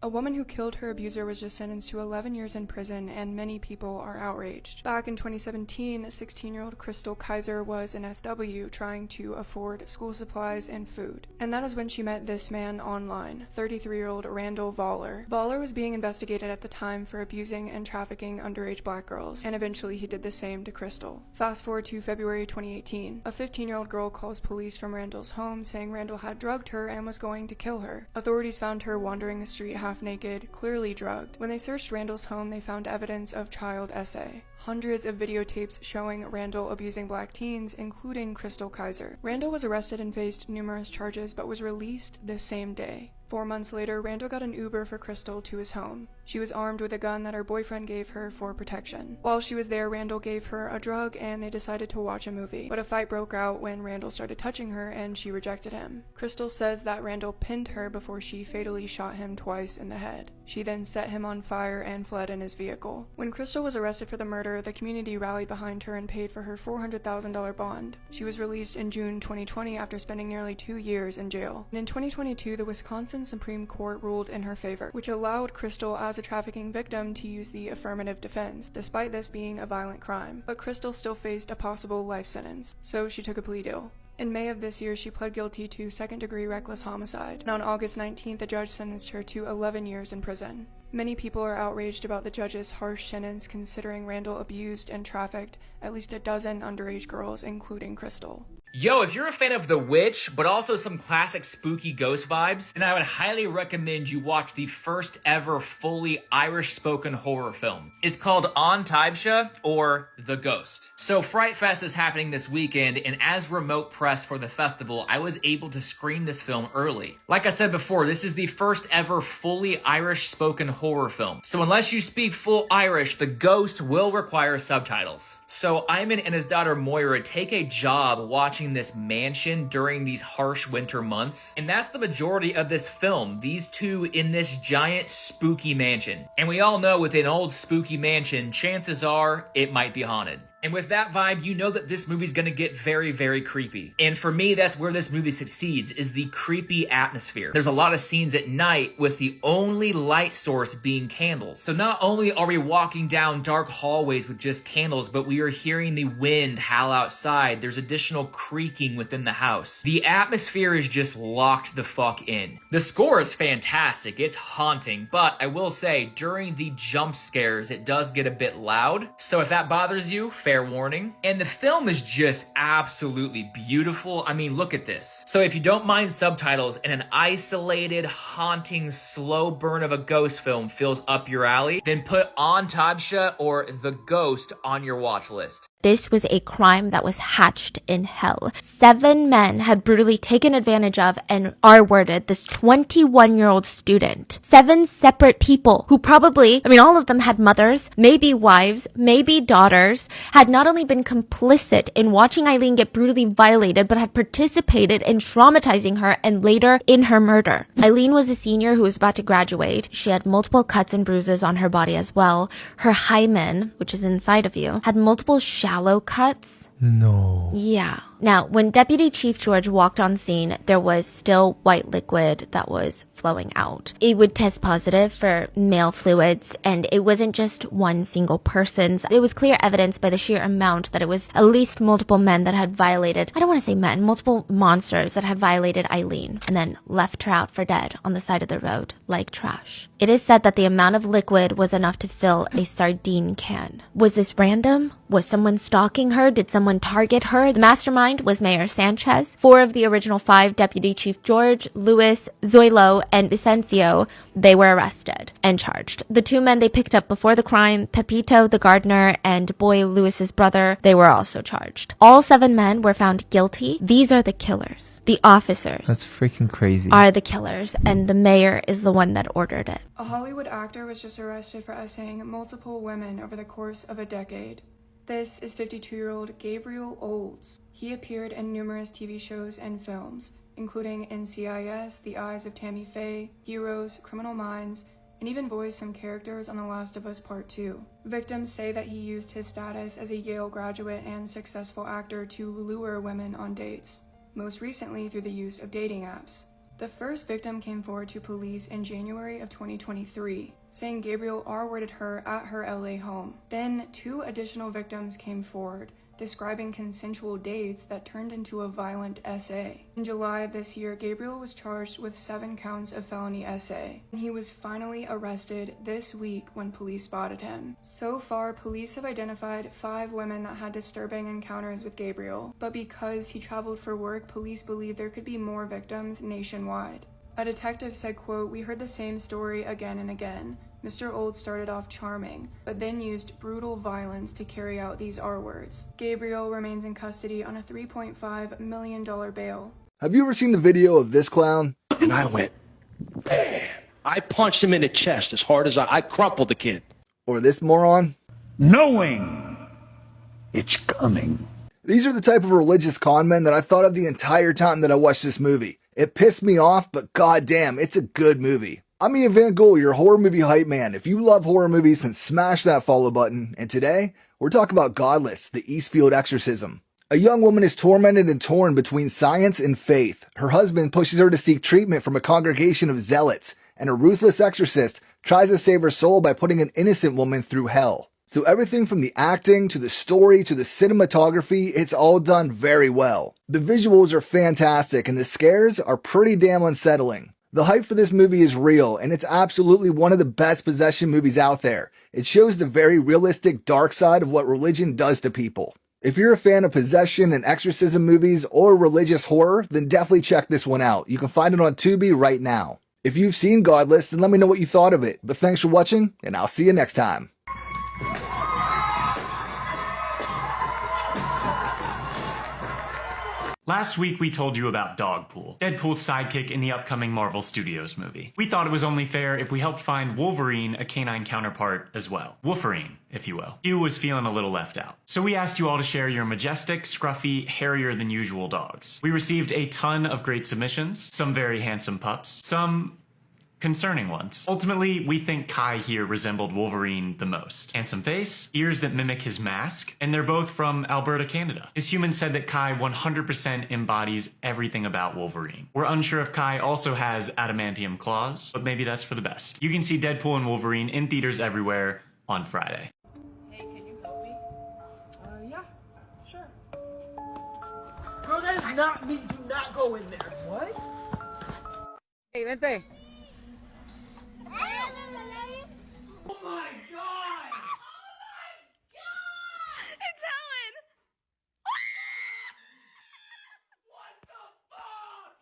A woman who killed her abuser was just sentenced to 11 years in prison, and many people are outraged. Back in 2017, 16-year-old Crystal Kaiser was an SW trying to afford school supplies and food. And that is when she met this man online, 33-year-old Randall Voller. Voller was being investigated at the time for abusing and trafficking underage black girls, and eventually he did the same to Crystal. Fast forward to February 2018. A 15-year-old girl calls police from Randall's home saying Randall had drugged her and was going to kill her. Authorities found her wandering the street half naked, clearly drugged. When they searched Randall's home, they found evidence of child SA. Hundreds of videotapes showing Randall abusing black teens, including Crystal Kaiser. Randall was arrested and faced numerous charges, but was released the same day. 4 months later, Randall got an Uber for Crystal to his home. She was armed with a gun that her boyfriend gave her for protection. While she was there, Randall gave her a drug and they decided to watch a movie. But a fight broke out when Randall started touching her and she rejected him. Crystal says that Randall pinned her before she fatally shot him twice in the head. She then set him on fire and fled in his vehicle. When Crystal was arrested for the murder, the community rallied behind her and paid for her $400,000 bond. She was released in June 2020 after spending nearly 2 years in jail. And in 2022, the Wisconsin Supreme Court ruled in her favor, which allowed Crystal as a trafficking victim to use the affirmative defense, despite this being a violent crime. But Crystal still faced a possible life sentence, so she took a plea deal. In May of this year, she pled guilty to second-degree reckless homicide, and on August 19th, the judge sentenced her to 11 years in prison. Many people are outraged about the judge's harsh sentence, considering Randall abused and trafficked at least a dozen underage girls, including Crystal. Yo, if you're a fan of The Witch, but also some classic spooky ghost vibes, then I would highly recommend you watch the first ever fully Irish spoken horror film. It's called An Taibhse, or The Ghost. So Fright Fest is happening this weekend, and as remote press for the festival, I was able to screen this film early. Like I said before, this is the first ever fully Irish spoken horror film. So unless you speak full Irish, The Ghost will require subtitles. So Iman and his daughter Moira take a job watching this mansion during these harsh winter months, and that's the majority of this film, these two in this giant spooky mansion. And we all know with an old spooky mansion, chances are it might be haunted. And with that vibe, you know that this movie's gonna get very, very creepy. And for me, that's where this movie succeeds, is the creepy atmosphere. There's a lot of scenes at night with the only light source being candles. So not only are we walking down dark hallways with just candles, but we are hearing the wind howl outside. There's additional creaking within the house. The atmosphere is just locked the fuck in. The score is fantastic. It's haunting, but I will say, during the jump scares, it does get a bit loud. So if that bothers you, fair warning. And the film is just absolutely beautiful. I mean, look at this. So if you don't mind subtitles and an isolated, haunting, slow burn of a ghost film feels up your alley, then put An Taibhse or The Ghost on your watch list. This was a crime that was hatched in hell. 7 men had brutally taken advantage of and R-worded this 21-year-old student. 7 separate people who probably, all of them had mothers, maybe wives, maybe daughters, had not only been complicit in watching Eileen get brutally violated, but had participated in traumatizing her and later in her murder. Eileen was a senior who was about to graduate. She had multiple cuts and bruises on her body as well. Her hymen, which is inside of you, had multiple shallow cuts. No. Yeah. Now, when Deputy Chief George walked on scene, there was still white liquid that was flowing out. It would test positive for male fluids, and it wasn't just one single person's. It was clear evidence by the sheer amount that it was at least multiple men that had violated, I don't want to say men, multiple monsters that had violated Eileen and then left her out for dead on the side of the road like trash. It is said that the amount of liquid was enough to fill a sardine can. Was this random? Was someone stalking her? Did someone target her? The mastermind was Mayor Sanchez. 4 of the original 5, Deputy Chief George, Lewis, Zoilo, and Vicencio, they were arrested and charged. The 2 men they picked up before the crime, Pepito, the gardener, and Boy Lewis's brother, they were also charged. All 7 men were found guilty. These are the killers. The officers. That's freaking crazy. Are the killers, and the mayor is the one that ordered it. A Hollywood actor was just arrested for essaying multiple women over the course of a decade. This is 52-year-old Gabriel Olds. He appeared in numerous TV shows and films, including NCIS, The Eyes of Tammy Faye, Heroes, Criminal Minds, and even voiced some characters on The Last of Us Part 2. Victims say that he used his status as a Yale graduate and successful actor to lure women on dates, most recently through the use of dating apps. The first victim came forward to police in January of 2023, saying Gabriel R-worded her at her LA home. Then 2 additional victims came forward, describing consensual dates that turned into a violent SA. In July of this year, Gabriel was charged with 7 counts of felony SA, and he was finally arrested this week when police spotted him. So far, police have identified 5 women that had disturbing encounters with Gabriel, but because he traveled for work, police believe there could be more victims nationwide. A detective said, quote, "We heard the same story again and again. Mr. Old started off charming, but then used brutal violence to carry out these R-words." Gabriel remains in custody on a $3.5 million bail. Have you ever seen the video of this clown? And I went, bam. I punched him in the chest as hard as I crumpled the kid. Or this moron? Knowing it's coming. These are the type of religious con men that I thought of the entire time that I watched this movie. It pissed me off, but goddamn, it's a good movie. I'm Ian Van Gool, your horror movie hype man. If you love horror movies, then smash that follow button. And today, we're talking about Godless, the Eastfield exorcism. A young woman is tormented and torn between science and faith. Her husband pushes her to seek treatment from a congregation of zealots, and a ruthless exorcist tries to save her soul by putting an innocent woman through hell. So everything from the acting, to the story, to the cinematography, it's all done very well. The visuals are fantastic, and the scares are pretty damn unsettling. The hype for this movie is real, and it's absolutely one of the best possession movies out there. It shows the very realistic dark side of what religion does to people. If you're a fan of possession and exorcism movies or religious horror, then definitely check this one out. You can find it on Tubi right now. If you've seen Godless, then let me know what you thought of it. But thanks for watching, and I'll see you next time. Last week we told you about Dogpool, Deadpool's sidekick in the upcoming Marvel Studios movie. We thought it was only fair if we helped find Wolverine a canine counterpart as well. Wolverine, if you will. Hugh was feeling a little left out. So we asked you all to share your majestic, scruffy, hairier than usual dogs. We received a ton of great submissions, some very handsome pups, some concerning ones. Ultimately, we think Kai here resembled Wolverine the most. Handsome face, ears that mimic his mask, and they're both from Alberta, Canada. His human said that Kai 100% embodies everything about Wolverine. We're unsure if Kai also has adamantium claws, but maybe that's for the best. You can see Deadpool and Wolverine in theaters everywhere on Friday. Hey, can you help me? Yeah, sure. Girl, that is not me. Do not go in there. What? Hey, vente. Oh my god! It's Helen! What the fuck?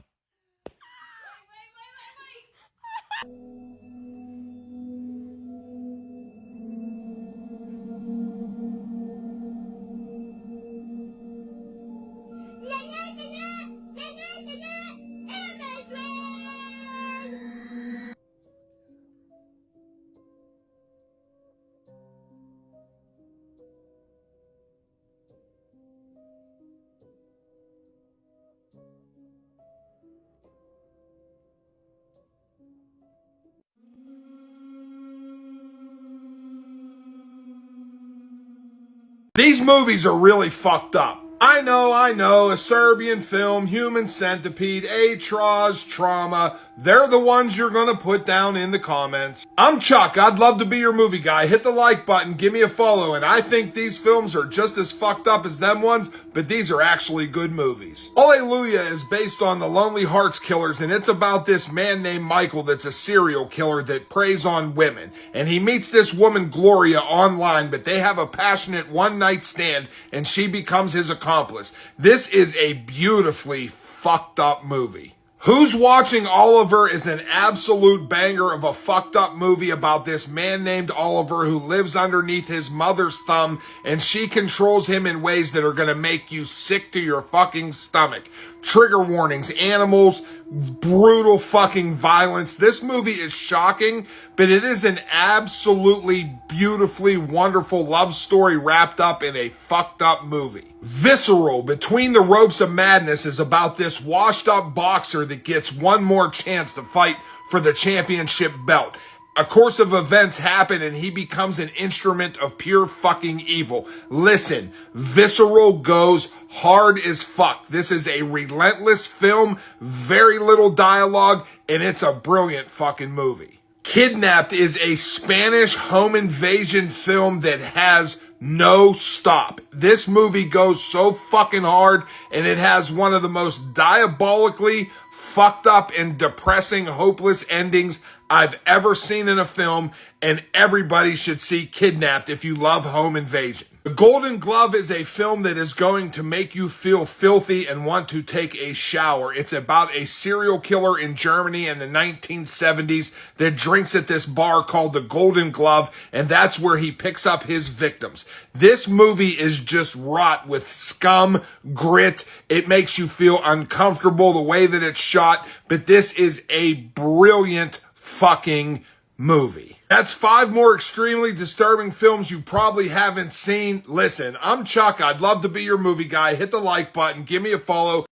These movies are really fucked up. I know, a Serbian film, Human Centipede, Atroz, Trauma, they're the ones you're gonna put down in the comments. I'm Chuck, I'd love to be your movie guy. Hit the like button, give me a follow, and I think these films are just as fucked up as them ones, but these are actually good movies. Alleluia is based on the Lonely Hearts Killers, and it's about this man named Michael that's a serial killer that preys on women. And he meets this woman, Gloria, online, but they have a passionate one-night stand, and she becomes his accomplice. This is a beautifully fucked up movie. Who's Watching Oliver is an absolute banger of a fucked up movie about this man named Oliver who lives underneath his mother's thumb, and she controls him in ways that are gonna make you sick to your fucking stomach. Trigger warnings, animals, brutal fucking violence. This movie is shocking, but it is an absolutely beautifully wonderful love story wrapped up in a fucked up movie. Visceral, Between the Ropes of Madness is about this washed up boxer that gets one more chance to fight for the championship belt. A course of events happen and he becomes an instrument of pure fucking evil. Listen, visceral goes hard as fuck. This is a relentless film, very little dialogue, and it's a brilliant fucking movie. Kidnapped is a Spanish home invasion film that has no stop. This movie goes so fucking hard, and it has one of the most diabolically fucked up and depressing, hopeless endings I've ever seen in a film, and everybody should see Kidnapped if you love home invasion. The Golden Glove is a film that is going to make you feel filthy and want to take a shower. It's about a serial killer in Germany in the 1970s that drinks at this bar called the Golden Glove, and that's where he picks up his victims. This movie is just wrought with scum, grit. It makes you feel uncomfortable the way that it's shot, but this is a brilliant fucking movie. That's 5 more extremely disturbing films you probably haven't seen. Listen, I'm Chuck. I'd love to be your movie guy. Hit the like button. Give me a follow.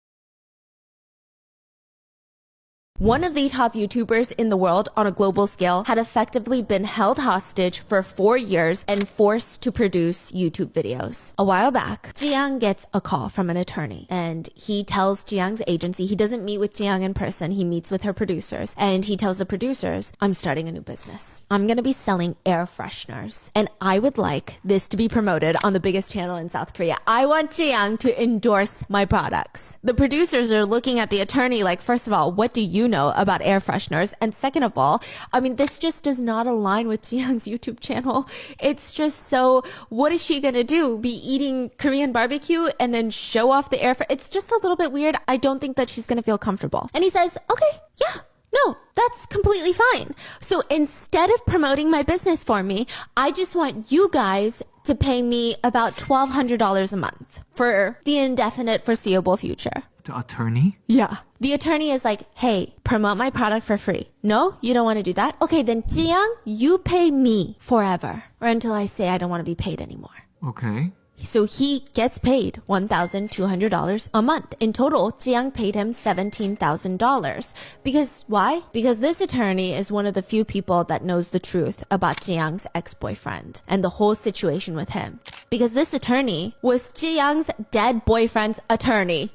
One of the top YouTubers in the world on a global scale had effectively been held hostage for 4 years and forced to produce YouTube videos. A while back, Jiang gets a call from an attorney and he tells Jiang's agency, he doesn't meet with Jiang in person, he meets with her producers, and he tells the producers, I'm starting a new business. I'm going to be selling air fresheners and I would like this to be promoted on the biggest channel in South Korea. I want Jiang to endorse my products. The producers are looking at the attorney like, first of all, what do you know about air fresheners? And second of all, I mean, this just does not align with Jiang's YouTube channel. It's just so, what is she gonna do? Be eating Korean barbecue and then show off the air? It's just a little bit weird. I don't think that she's gonna feel comfortable. And he says, okay, yeah. No, that's completely fine. So instead of promoting my business for me, I just want you guys to pay me about $1,200 a month for the indefinite foreseeable future. The attorney? Yeah. The attorney is like, hey, promote my product for free. No, you don't want to do that? Okay, then Jiang, you pay me forever or until I say I don't want to be paid anymore. Okay. So he gets paid $1,200 a month. In total, Jiang paid him $17,000. Because why? Because this attorney is one of the few people that knows the truth about Jiang's ex-boyfriend and the whole situation with him. Because this attorney was Jiang's dead boyfriend's attorney.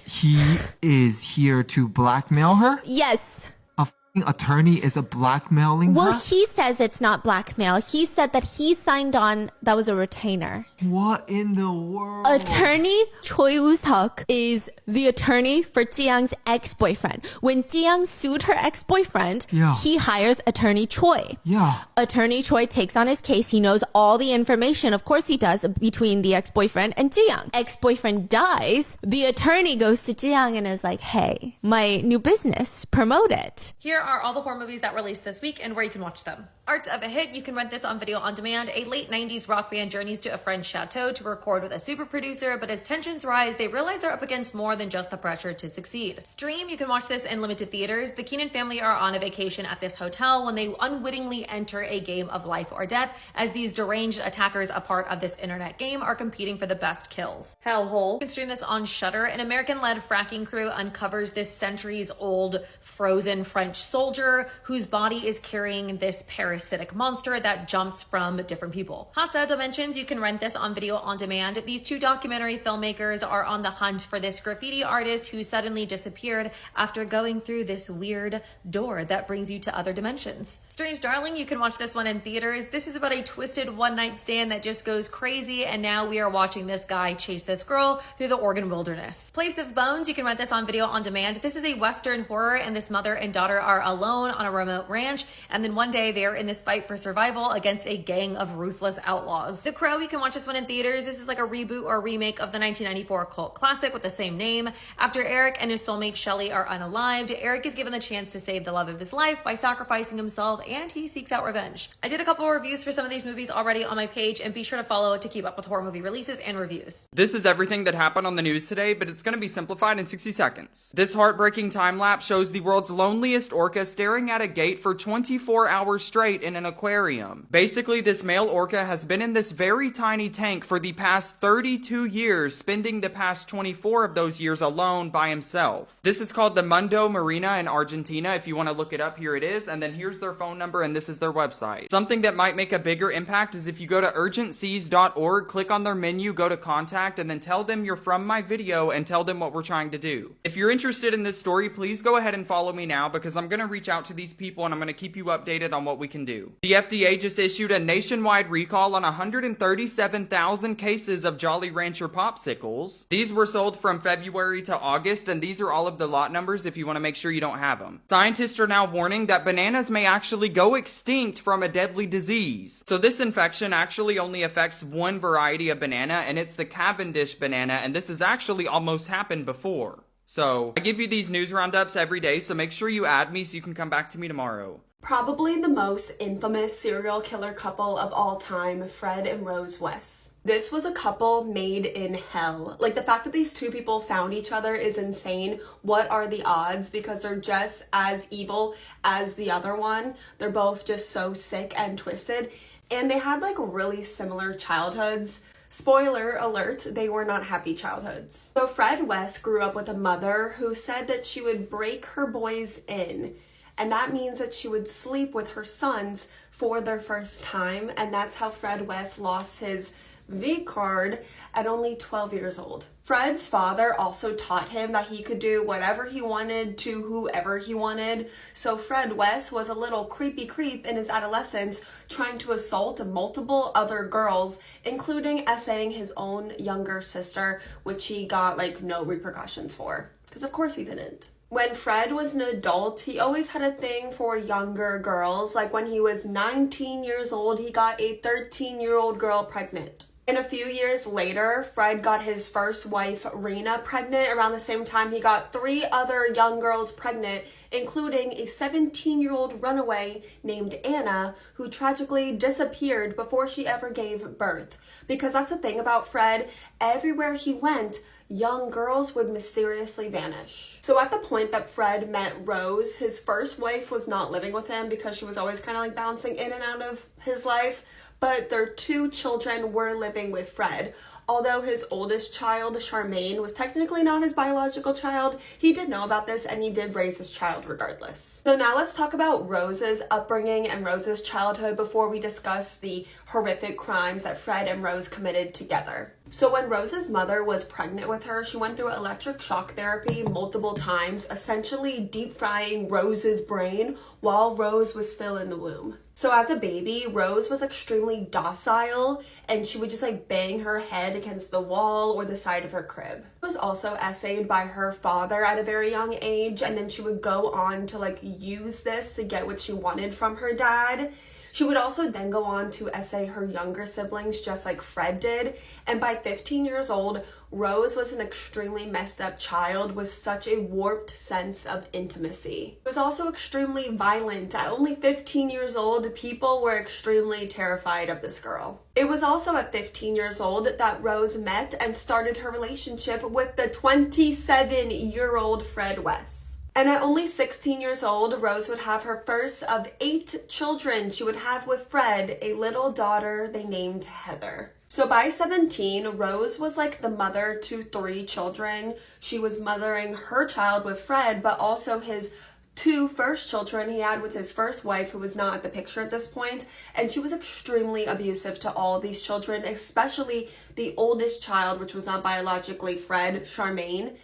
He is here to blackmail her? Yes. A f***ing attorney is a blackmailing Well, her? he says it's not blackmail. He said that he signed on, that was a retainer. What in the world? Attorney Choi Woo-seok is the attorney for Jiang's ex-boyfriend. When Jiang sued her ex-boyfriend, Yeah. he hires attorney Choi. Yeah. Attorney Choi takes on his case. He knows all the information, of course he does, between the ex-boyfriend and Jiang. Ex-boyfriend dies. The attorney goes to Jiang and is like, hey, my new business, promote it. Here are all the horror movies that released this week and where you can watch them. Art of a Hit, you can rent this on video on demand. A late 90s rock band journeys to a French chateau to record with a super producer, but as tensions rise, they realize they're up against more than just the pressure to succeed. Stream, you can watch this in limited theaters. The Keenan family are on a vacation at this hotel when they unwittingly enter a game of life or death, as these deranged attackers, a part of this internet game, are competing for the best kills. Hellhole, you can stream this on Shudder. An American-led fracking crew uncovers this centuries-old frozen French soldier whose body is carrying this parasitic monster that jumps from different people. Hostile Dimensions, you can rent this on video on demand. These two documentary filmmakers are on the hunt for this graffiti artist who suddenly disappeared after going through this weird door that brings you to other dimensions. Strange Darling, you can watch this one in theaters. This is about a twisted one-night stand that just goes crazy, and now we are watching this guy chase this girl through the Oregon wilderness. Place of Bones, you can rent this on video on demand. This is a Western horror, and this mother and daughter are alone on a remote ranch, and then one day they're in this fight for survival against a gang of ruthless outlaws. The Crow, you can watch this one in theaters. This is like a reboot or remake of the 1994 cult classic with the same name. After Eric and his soulmate Shelley are unalived, Eric is given the chance to save the love of his life by sacrificing himself, and he seeks out revenge. I did a couple of reviews for some of these movies already on my page, and be sure to follow to keep up with horror movie releases and reviews. This is everything that happened on the news today, but it's going to be simplified in 60 seconds. This heartbreaking time lapse shows the world's loneliest orchid orca staring at a gate for 24 hours straight in an aquarium. Basically, this male orca has been in this very tiny tank for the past 32 years, spending the past 24 of those years alone by himself. This is called the Mundo Marina in Argentina. If you want to look it up, here it is. And then here's their phone number, and this is their website. Something that might make a bigger impact is if you go to urgentseas.org, click on their menu, go to contact, and then tell them you're from my video and tell them what we're trying to do. If you're interested in this story, please go ahead and follow me now, because I'm going to reach out to these people and I'm going to keep you updated on what we can do. The FDA just issued a nationwide recall on 137,000 cases of Jolly Rancher popsicles. These were sold from February to August, and these are all of the lot numbers if you want to make sure you don't have them. Scientists are now warning that bananas may actually go extinct from a deadly disease. So this infection actually only affects one variety of banana, and it's the Cavendish banana, and this has actually almost happened before. So I give you these news roundups every day, so make sure you add me so you can come back to me tomorrow. Probably the most infamous serial killer couple of all time, Fred and Rose West. This was a couple made in hell. Like, the fact that these two people found each other is insane. What are the odds? Because they're just as evil as the other one. They're both just so sick and twisted. And they had like really similar childhoods. Spoiler alert, they were not happy childhoods. So Fred West grew up with a mother who said that she would break her boys in. And that means that she would sleep with her sons for their first time. And that's how Fred West lost his V card at only 12 years old. Fred's father also taught him that he could do whatever he wanted to whoever he wanted. So Fred West was a little creepy creep in his adolescence, trying to assault multiple other girls, including essaying his own younger sister, which he got like no repercussions for. Because of course he didn't. When Fred was an adult, he always had a thing for younger girls. Like when he was 19 years old, he got a 13-year-old girl pregnant. And a few years later, Fred got his first wife, Rena, pregnant. Around the same time, he got 3 other young girls pregnant, including a 17-year-old runaway named Anna, who tragically disappeared before she ever gave birth. Because that's the thing about Fred, everywhere he went, young girls would mysteriously vanish. So at the point that Fred met Rose, his first wife was not living with him because she was always kind of like bouncing in and out of his life, but their 2 children were living with Fred. Although his oldest child, Charmaine, was technically not his biological child, he did know about this and he did raise his child regardless. So now let's talk about Rose's upbringing and Rose's childhood before we discuss the horrific crimes that Fred and Rose committed together. So when Rose's mother was pregnant with her, she went through electric shock therapy multiple times, essentially deep frying Rose's brain while Rose was still in the womb. So as a baby, Rose was extremely docile and she would just like bang her head against the wall or the side of her crib. She was also essayed by her father at a very young age, and then she would go on to like use this to get what she wanted from her dad. She would also then go on to essay her younger siblings just like Fred did, and by 15 years old, Rose was an extremely messed up child with such a warped sense of intimacy. She was also extremely violent. At only 15 years old, people were extremely terrified of this girl. It was also at 15 years old that Rose met and started her relationship with the 27-year-old Fred West. And at only 16 years old, Rose would have her first of 8 children she would have with Fred, a little daughter they named Heather. So by 17, Rose was like the mother to 3 children. She was mothering her child with Fred, but also his 2 first children he had with his first wife, who was not at the picture at this point. And she was extremely abusive to all of these children, especially the oldest child, which was not biologically Fred, Charmaine.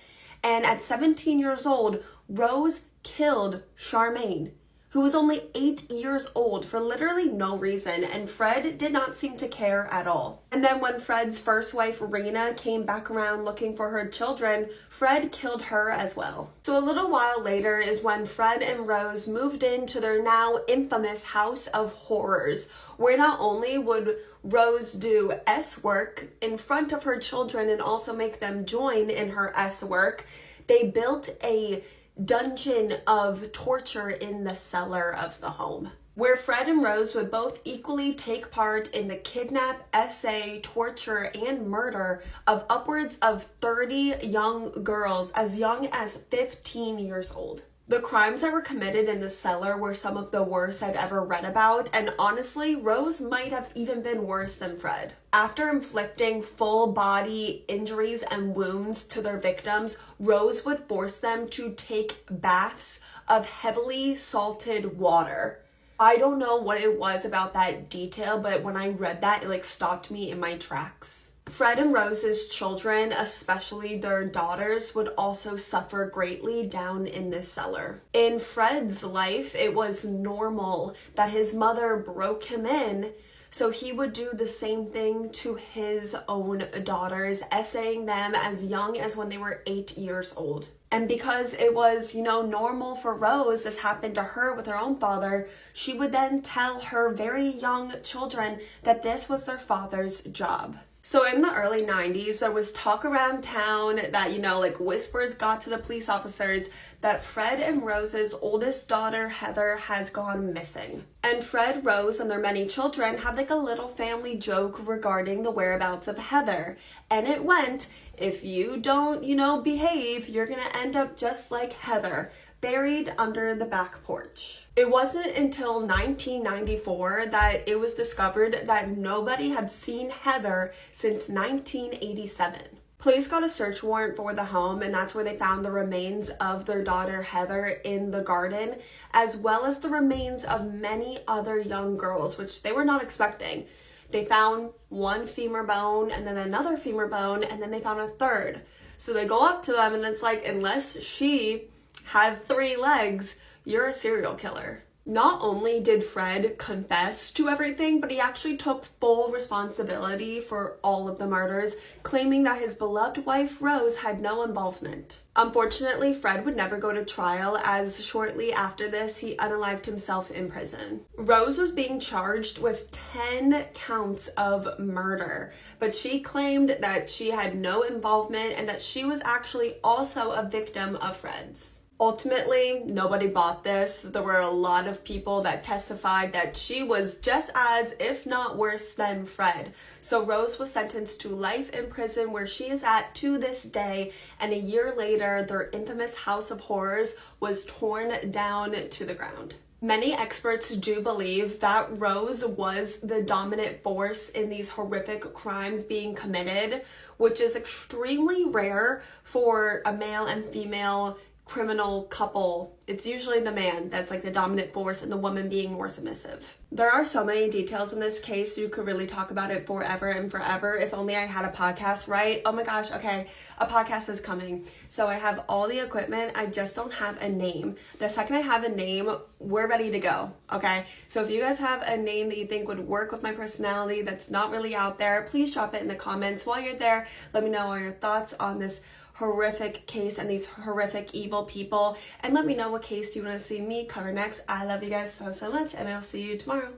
And at 17 years old, Rose killed Charmaine, who was only 8 years old, for literally no reason, and Fred did not seem to care at all. And then when Fred's first wife, Rena, came back around looking for her children, Fred killed her as well. So a little while later is when Fred and Rose moved into their now infamous house of horrors, where not only would Rose do S work in front of her children and also make them join in her S work, they built a dungeon of torture in the cellar of the home, where Fred and Rose would both equally take part in the kidnap, essay, torture, and murder of upwards of 30 young girls as young as 15 years old. The crimes that were committed in the cellar were some of the worst I've ever read about, and honestly, Rose might have even been worse than Fred. After inflicting full body injuries and wounds to their victims, Rose would force them to take baths of heavily salted water. I don't know what it was about that detail, but when I read that, it stopped me in my tracks. Fred and Rose's children, especially their daughters, would also suffer greatly down in this cellar. In Fred's life, it was normal that his mother broke him in, so he would do the same thing to his own daughters, essaying them as young as when they were 8 years old. And because it was, normal for Rose, this happened to her with her own father, she would then tell her very young children that this was their father's job. So in the early 90s, there was talk around town that, whispers got to the police officers that Fred and Rose's oldest daughter, Heather, has gone missing. And Fred, Rose, and their many children had a little family joke regarding the whereabouts of Heather. And it went, if you don't, behave, you're gonna end up just like Heather, buried under the back porch. It wasn't until 1994 that it was discovered that nobody had seen Heather since 1987. Police got a search warrant for the home, and that's where they found the remains of their daughter Heather in the garden, as well as the remains of many other young girls, which they were not expecting. They found one femur bone, and then another femur bone, and then they found a third. So they go up to them, and it's unless she had 3 legs, you're a serial killer. Not only did Fred confess to everything, but he actually took full responsibility for all of the murders, claiming that his beloved wife Rose had no involvement. Unfortunately, Fred would never go to trial, as shortly after this, he unalived himself in prison. Rose was being charged with 10 counts of murder, but she claimed that she had no involvement and that she was actually also a victim of Fred's. Ultimately, nobody bought this. There were a lot of people that testified that she was just as, if not worse than Fred. So Rose was sentenced to life in prison, where she is at to this day, and a year later, their infamous house of horrors was torn down to the ground. Many experts do believe that Rose was the dominant force in these horrific crimes being committed, which is extremely rare for a male and female criminal couple. It's usually the man that's the dominant force and the woman being more submissive. There are so many details in this case, you could really talk about it forever and forever. If only I had a podcast, right? Oh my gosh, okay, a podcast is coming. So I have all the equipment, I just don't have a name. The second I have a name, we're ready to go, okay? So if you guys have a name that you think would work with my personality that's not really out there, please drop it in the comments. While you're there, let me know all your thoughts on this horrific case and these horrific evil people, and let me know what case you want to see me cover next. I love you guys so much, and I'll see you tomorrow.